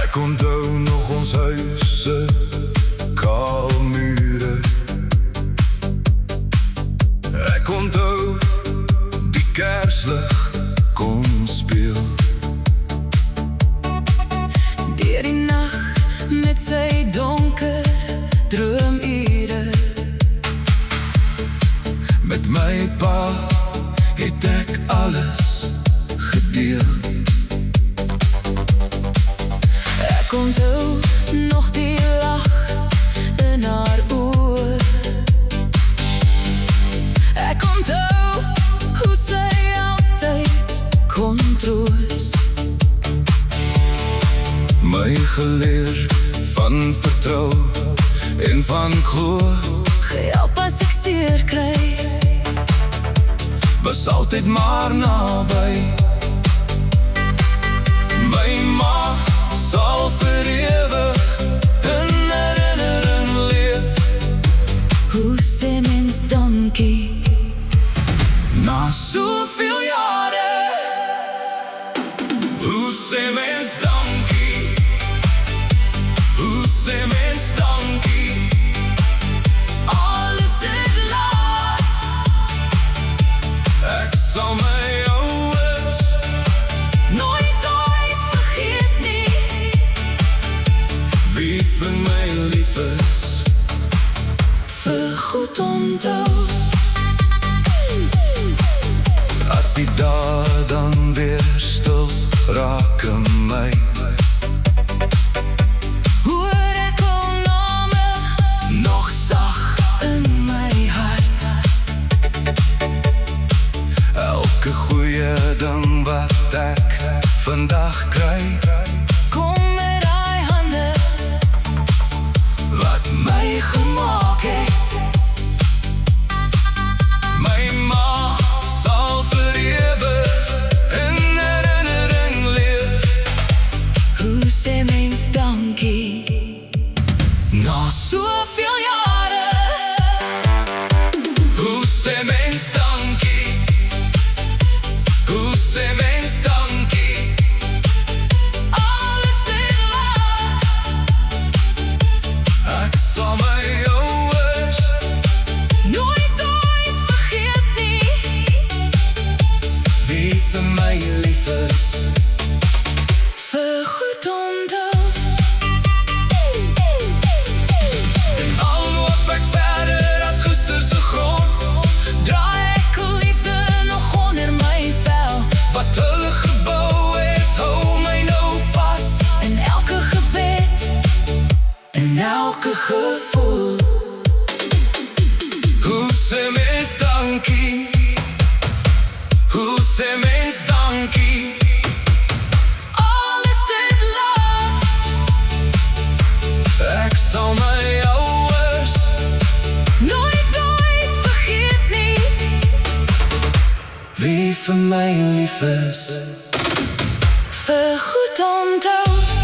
Ek onthou nog ons huise, kaal mure. Ek onthou die kerslig kom speel. Deur die nag met sy donker droomure. Met my pa het ek alles gedeel. Ek onthou nog die lag in haar oë. Ek onthou hoe sy altyd kon troos. My geleer van vertrou en van glo. Gehelp as ek seer kry. Was altyd maar naby. My ma sal vir ewig in herinnering leef. Hoe sê mens dankie Na soveel jare. Hoe sê mens dankie? Hoe sê mens dankie? al is dit laat. Ek sal my ouers Nooit ooit vergeet nie. wie vir my lief is. Vir goed onthou. As die dae dan weer stil raak in my. Hoor ek al name Nog sag in my hart. elke goeie ding wat ek vandag kry. Kom met daai hande Wat my gemaak het. My ma sal vir ewig in herinnering leef. Hoe sê mens dankie Na soveel jare. hoe sê mens dankie? Hoe sê mens dankie? al is dit laat. Ek sal my ouers Nooit ooit vergeet nie. wie vir my lief is. Vir goed onthou. En al loop ek verder as gister se grond. Draai ek liefde nog onder my vel. Wat hulle gebou het, hou my nou vas. In elke gebed, in elke gevoel. Hoe sê mens dankie? Hoe sê mens dankie? al is dit laat. Ek sal my ouers Nooit ooit vergeet nie. wie vir my lief is. Vir goed onthou.